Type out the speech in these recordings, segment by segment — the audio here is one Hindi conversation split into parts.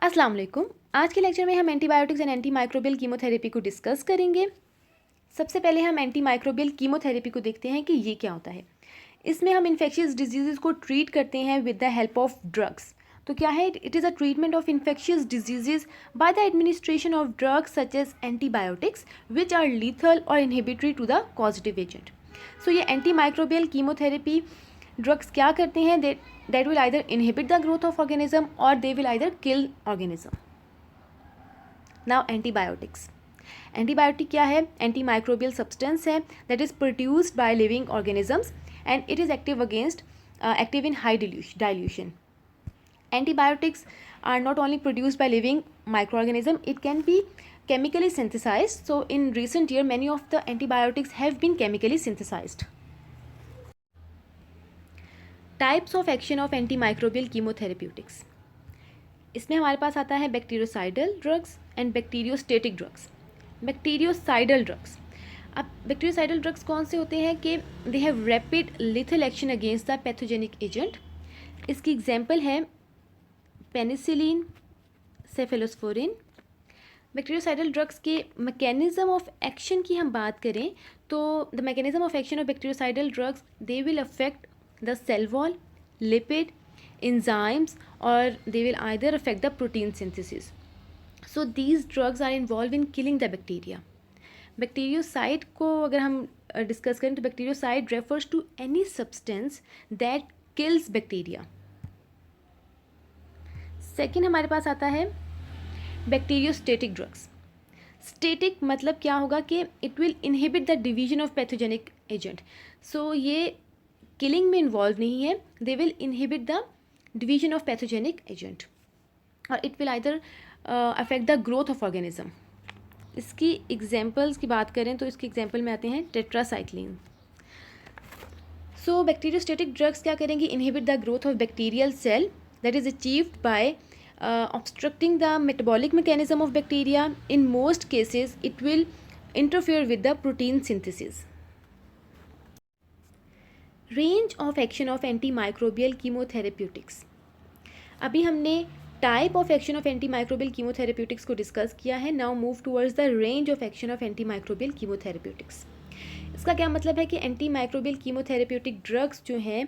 अस्सलाम वालेकुम। आज के लेक्चर में हम antibiotics and antimicrobial chemotherapy को डिस्कस करेंगे। सबसे पहले हम एंटी माइक्रोबियल कीमोथेरेपी को देखते हैं कि ये क्या होता है। इसमें हम इन्फेक्शियस डिजीज़ को ट्रीट करते हैं with the help of drugs. तो क्या है, it is a treatment of infectious disease by the administration of drugs such as antibiotics which are lethal और inhibitory to the causative agent. So ये एंटी माइक्रोबियल कीमोथेरेपी ड्रग्स क्या करते हैं, that will either inhibit the growth of organism or they will either kill organism. Now antibiotics. Antibiotic क्या है? Antimicrobial substance है that is produced by living organisms and it is active in high dilution. Antibiotics are not only produced by living microorganism, it can be chemically synthesized. So in recent year many of the antibiotics have been chemically synthesized. Types of action of anti microbial chemotherapeutics. इसमें हमारे पास आता है bactericidal drugs and bacteriostatic drugs. Bactericidal drugs, अब बैक्टीरियोसाइडल ड्रग्स कौन से होते हैं कि they have rapid lethal action against the pathogenic agent. इसकी एग्जांपल है पेनिसिलिन, सेफेलोस्पोरिन। बैक्टीरियोसाइडल ड्रग्स के मैकेनिज्म ऑफ एक्शन की हम बात करें तो the mechanism of action of bactericidal drugs, they will affect the cell wall, lipid, enzymes, or they will either affect the protein synthesis. So these drugs are involved in killing the bacteria. Bactericide को अगर हम डिस्कस करें तो bactericide refers to any substance that kills bacteria. Second हमारे पास आता है बैक्टीरियोस्टेटिक ड्रग्स। स्टेटिक मतलब क्या होगा कि it will inhibit the division of pathogenic agent. So ये किलिंग में इन्वॉल्व नहीं है, they will inhibit the division of pathogenic agent और it will either affect the growth of organism. इसकी एग्जांपल्स की बात करें तो इसके एग्जांपल में आते हैं टेट्रासाइक्लिन। सो बैक्टीरियोस्टेटिक ड्रग्स क्या करेंगे, inhibit the growth of bacterial cell that is achieved by obstructing the metabolic mechanism of bacteria. In most cases it will interfere with the protein synthesis. Range of action of anti microbial chemotherapeutics. अभी हमने type of action of anti microbial chemotherapeutics को डिस्कस किया है। Now move towards the range of action of anti microbial chemotherapeutics. इसका क्या मतलब है कि एंटी माइक्रोबियल कीमोथेरेप्यूटिक ड्रग्स जो हैं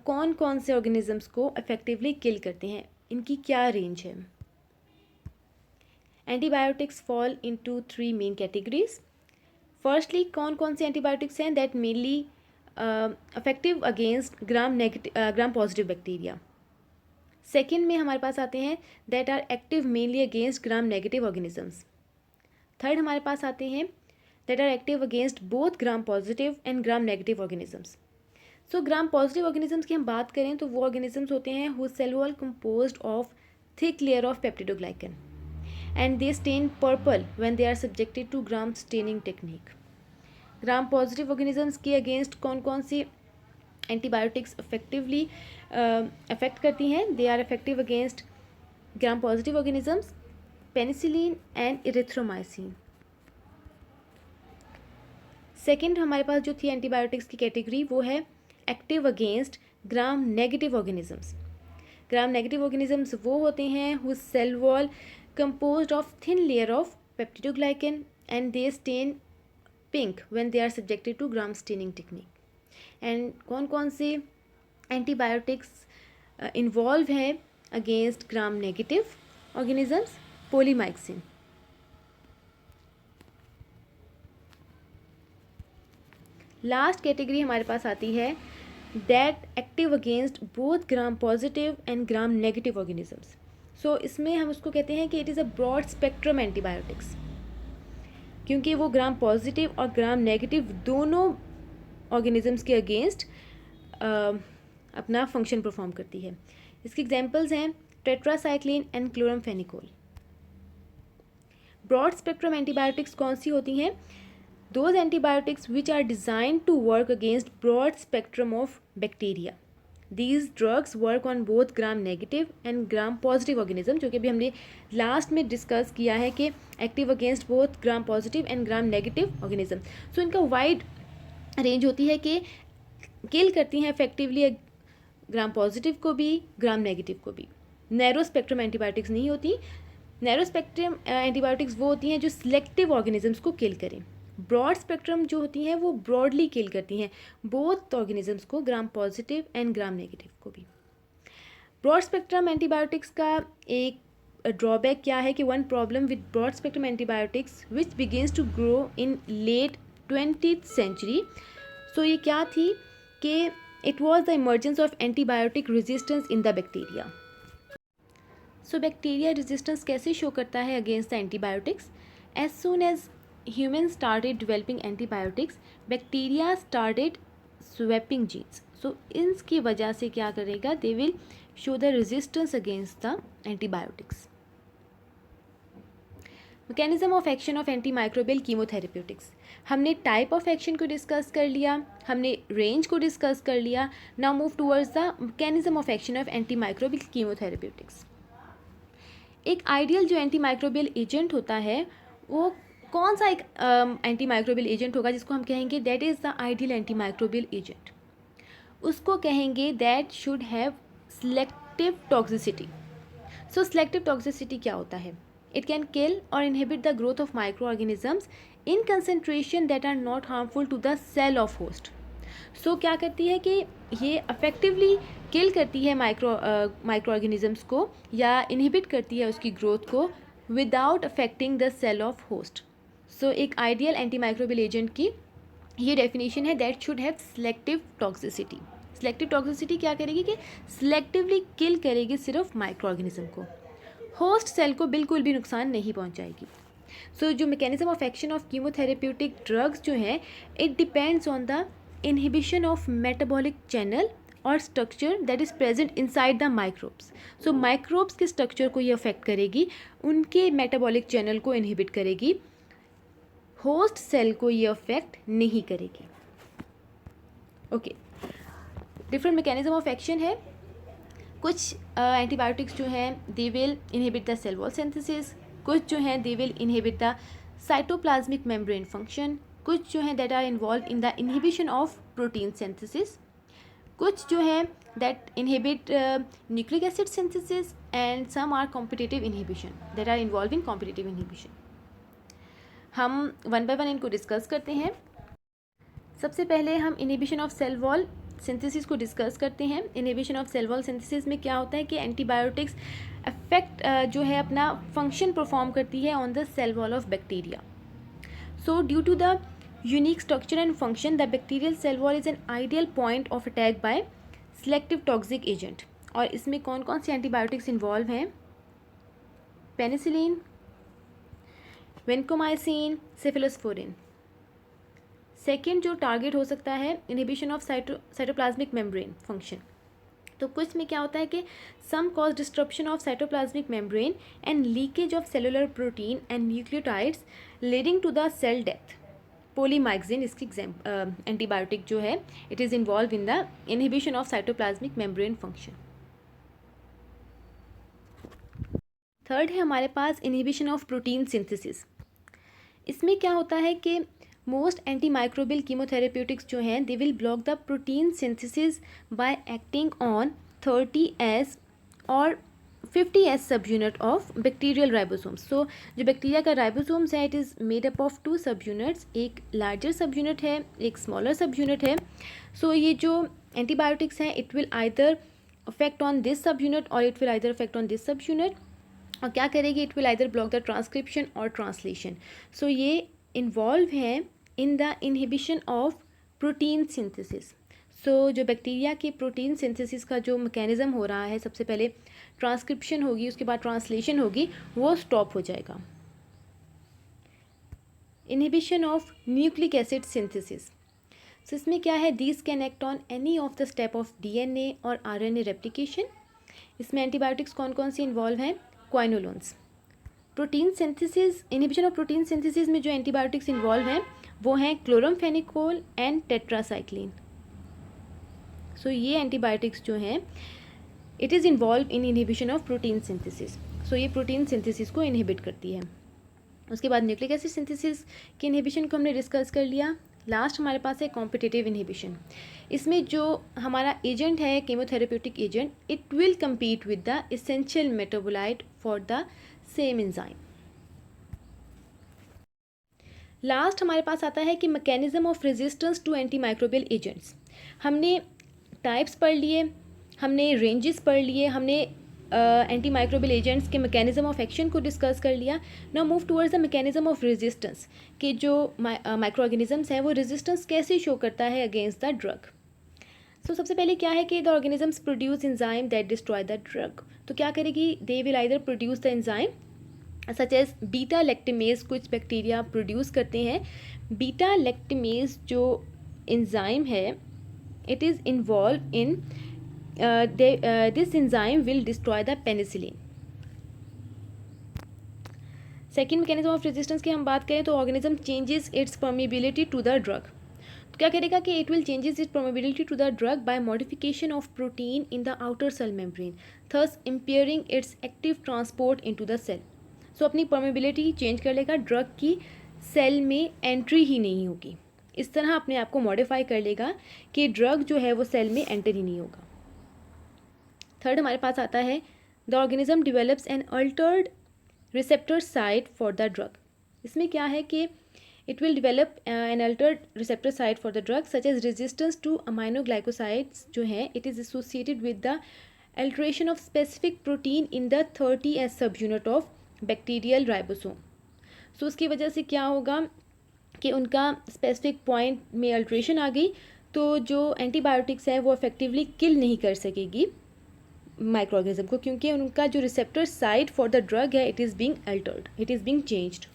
कौन कौन से ऑर्गेनिजम्स को इफेक्टिवली किल करते हैं, इनकी क्या रेंज है। Antibiotics fall into 3 main categories. Firstly कौन कौन से एंटीबायोटिक्स हैं that mainly effective against gram positive bacteria. Second में हमारे पास आते हैं that are active mainly against gram negative organisms. Third हमारे पास आते हैं that are active against both gram positive and gram negative organisms. So gram positive organisms की हम बात करें तो वो ऑर्गेनिजम्स होते हैं whose cell wall composed of thick layer of peptidoglycan and they stain purple when they are subjected to gram staining technique. Gram positive organisms के अगेंस्ट कौन कौन सी एंटीबायोटिक्स इफेक्टिवली अफेक्ट करती हैं, they are effective against gram positive organisms, penicillin and erythromycin. Second हमारे पास जो थी एंटीबायोटिक्स की कैटेगरी वो है एक्टिव अगेंस्ट ग्राम negative organisms. Gram negative organisms वो होते हैं whose cell wall composed of thin layer of peptidoglycan and they stain pink when they are subjected to gram staining technique. And कौन कौन से एंटीबायोटिक्स इन्वॉल्व हैं अगेंस्ट ग्राम negative organisms, polymyxin. Last category हमारे पास आती है that active against both gram positive and gram negative organisms. So इसमें हम उसको कहते हैं कि it is a broad spectrum antibiotics, क्योंकि वो ग्राम पॉजिटिव और ग्राम नेगेटिव दोनों ऑर्गेनिजम्स के अगेंस्ट अपना फंक्शन परफॉर्म करती है। इसकी एग्जांपल्स हैं tetracycline and chloramphenicol. Broad spectrum antibiotics कौन सी होती हैं, those antibiotics which are designed to work against broad spectrum of bacteria. These drugs work on both gram negative and gram positive organism, जो कि अभी हमने लास्ट में डिस्कस किया है कि active against both gram positive and gram negative organism. So इनका वाइड रेंज होती है कि किल करती हैं इफेक्टिवली ग्राम पॉजिटिव को भी ग्राम नेगेटिव को भी। नैरो स्पेक्ट्रम एंटीबायोटिक्स नहीं होती। नैरो स्पेक्ट्रम एंटीबायोटिक्स वो होती हैं जो सिलेक्टिव ऑर्गेनिजम्स को किल करें। ब्रॉड स्पेक्ट्रम जो होती हैं वो ब्रॉडली किल करती हैं बोथ ऑर्गेनिजम्स को, ग्राम पॉजिटिव एंड ग्राम नेगेटिव को भी। ब्रॉड स्पेक्ट्रम एंटीबायोटिक्स का एक ड्रॉबैक क्या है कि one problem with broad spectrum antibiotics which begins to grow in late 20th century. So ये क्या थी कि it was the emergence of antibiotic resistance in the bacteria. So bacteria resistance कैसे शो करता है against the antibiotics? As soon as humans started developing antibiotics, bacteria started swapping genes. So इनकी वजह से क्या करेगा, they will show the resistance against the antibiotics. Mechanism of action of antimicrobial chemotherapeutics. हमने टाइप ऑफ एक्शन को डिस्कस कर लिया, हमने रेंज को डिस्कस कर लिया। Now move towards the mechanism of action of antimicrobial chemotherapeutics. एक आइडियल जो एंटीमाइक्रोबियल एजेंट होता है वो कौन सा एक एंटीमाइक्रोबियल एजेंट होगा जिसको हम कहेंगे that is the ideal antimicrobial agent? उसको कहेंगे that should have selective toxicity. So selective toxicity क्या होता है? इट कैन किल और inhibit the growth of micro organisms in concentration that are not harmful to the cell of host. So क्या करती है कि ये अफेक्टिवली किल करती है माइक्रो ऑर्गेनिजम्स को या इनहिबिट करती है उसकी ग्रोथ को without affecting the cell of host. So एक आइडियल एंटीमाइक्रोबियल एजेंट की ये डेफिनेशन है that should have selective toxicity. Selective toxicity क्या करेगी कि सिलेक्टिवली किल करेगी सिर्फ माइक्रो ऑर्गेनिज्म को, होस्ट सेल को बिल्कुल भी नुकसान नहीं पहुंचाएगी। सो जो mechanism of action of chemotherapeutic drugs जो हैं it depends on the inhibition of metabolic channel और structure that is present inside the microbes. So microbes के स्ट्रक्चर को ये अफेक्ट करेगी, उनके मेटाबॉलिक चैनल को इनहिबिट करेगी, होस्ट सेल को ये अफेक्ट नहीं करेगी। Okay, different mechanism of action है। कुछ एंटीबायोटिक्स जो हैं they will inhibit the cell wall synthesis, कुछ जो हैं they will inhibit the cytoplasmic membrane function, कुछ जो हैं that are involve in the inhibition of protein synthesis, कुछ जो हैं that inhibit nucleic acid synthesis and some are competitive inhibition that are involve in competitive inhibition. हम वन बाय वन इनको डिस्कस करते हैं। सबसे पहले हम inhibition of cell wall synthesis को डिस्कस करते हैं। Inhibition of cell wall synthesis में क्या होता है कि एंटीबायोटिक्स अफेक्ट जो है अपना फंक्शन परफॉर्म करती है on the cell wall of bacteria. So due to the unique structure and function the bacterial cell wall is an ideal point of attack by selective toxic agent. और इसमें कौन कौन सी एंटीबायोटिक्स इन्वॉल्व हैं? Penicillin, vancomycin, cephalosporin. सेकेंड जो टारगेट हो सकता है inhibition of cytoplasmic membrane function. तो कुछ में क्या होता है कि some cause disruption of cytoplasmic membrane and leakage of cellular protein and nucleotides leading to the cell death. Polymyxin इसकी एंटीबायोटिक जो है it is involve in the inhibition of cytoplasmic membrane function. Third है हमारे पास इनहिबिशन ऑफ प्रोटीन सिंथेसिस। इसमें क्या होता है कि मोस्ट एंटीमाइक्रोबियल कीमोथेरेप्यूटिक्स जो हैं they will block the protein synthesis by acting on 30S और 50S subunit of bacterial ribosomes. So जो बैक्टीरिया का राइबोसोम्स है it is made up of 2 सब यूनिट्स, एक लार्जर सब यूनिट है, एक स्मॉलर सब यूनिट है। सो ये जो एंटीबायोटिक्स हैं it will either affect on this subunit और it will either affect on this subunit. और क्या करेगी? It will either block the transcription और ट्रांसलेशन। सो ये इन्वॉल्व हैं in the inhibition of protein synthesis. So जो बैक्टीरिया की प्रोटीन सिंथेसिस का जो मैकेनिज़्म हो रहा है, सबसे पहले ट्रांसक्रिप्शन होगी, उसके बाद ट्रांसलेशन होगी, वो स्टॉप हो जाएगा। Inhibition of nucleic acid synthesis. So इसमें क्या है? These can act on any of the step of DNA और RNA रेप्लिकेशन। इसमें एंटीबायोटिक्स कौन कौन सी इन्वॉल्व हैं? Quinolones. Protein synthesis, inhibition of protein synthesis में जो एंटीबायोटिक्स इन्वॉल्व हैं वो हैं क्लोरमफेनिकोल एंड टेट्रासाइक्लिन। सो ये एंटीबायोटिक्स जो हैं it is involve in inhibition of protein synthesis. So ये प्रोटीन सिंथेसिस को इनहिबिट करती है। उसके बाद न्यूक्लिक एसिड सिंथेसिस के इनहिबिशन को हमने डिस्कस कर लिया। लास्ट हमारे पास है कॉम्पिटिटिव इनहिबिशन। इसमें जो हमारा एजेंट है chemotherapeutic agent, it will compete with the essential metabolite for the same enzyme। Last हमारे पास आता है कि mechanism of resistance to antimicrobial agents. हमने टाइप्स पढ़ लिए, हमने रेंजेस पढ़ लिए, हमने एंटी माइक्रोबियल एजेंट्स के मैकेनिज्म ऑफ एक्शन को डिस्कस कर लिया। Now move towards the mechanism of resistance, कि जो माइक्रो ऑर्गेनिजम्स है वो रेजिस्टेंस कैसे शो करता है अगेंस्ट द ड्रग। सो सबसे पहले क्या है कि the organisms produce enzyme that destroy the drug. तो क्या करेगी, they will either produce the enzyme such as beta lactamase, कुछ बैक्टीरिया प्रोड्यूस करते हैं। बीटा लैक्टिमेज जो एंजाइम है, it is involve in this enzyme will destroy the penicillin। Second mechanism of resistance की हम बात करें तो organism changes its permeability to the drug. तो क्या करेगा कि it will changes its permeability to the drug by modification of protein in the outer cell membrane, thus impairing its active transport into the cell. So अपनी परमिबिलिटी चेंज कर लेगा, ड्रग की सेल में एंट्री ही नहीं होगी। इस तरह अपने आप को मॉडिफाई कर लेगा कि ड्रग जो है वो सेल में एंटर ही नहीं होगा। थर्ड हमारे पास आता है the organism develops an altered receptor site for the drug. इसमें क्या है कि it will develop an altered receptor site for the drug such as resistance to aminoglycosides जो है, it is associated with the alteration of specific protein in the 30S subunit of bacterial ribosome. So उसकी वजह से क्या होगा कि उनका स्पेसिफिक पॉइंट में अल्ट्रेशन आ गई, तो जो एंटीबायोटिक्स है वो इफेक्टिवली किल नहीं कर सकेगी माइक्रो ऑर्गेनिज्म को, क्योंकि उनका जो receptor site for the drug है, it is being altered, it is being changed.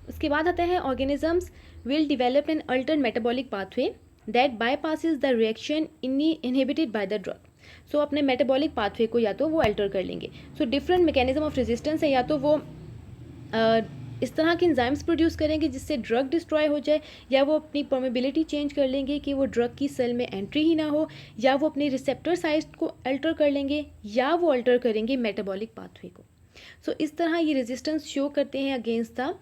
उसके बाद आता है organisms will develop an altered metabolic pathway that bypasses the reaction inhibited by the drug. So अपने मेटाबॉलिक पाथवे को या तो वो अल्टर कर लेंगे। So different mechanism of resistance है, या तो वो इस तरह के एंजाइम्स प्रोड्यूस करेंगे जिससे ड्रग डिस्ट्रॉय हो जाए, या वो अपनी परमेबिलिटी चेंज कर लेंगे कि वो ड्रग की सेल में एंट्री ही ना हो, या वो अपने रिसेप्टर साइट को अल्टर कर लेंगे, या वो अल्टर करेंगे मेटाबॉलिक पाथवे को। सो इस तरह ये रेजिस्टेंस शो करते हैं against the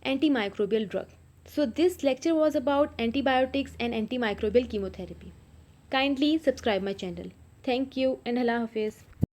antimicrobial drug. So this lecture was about antibiotics and antimicrobial chemotherapy. Kindly subscribe my channel. Thank you and Allah हाफिज़।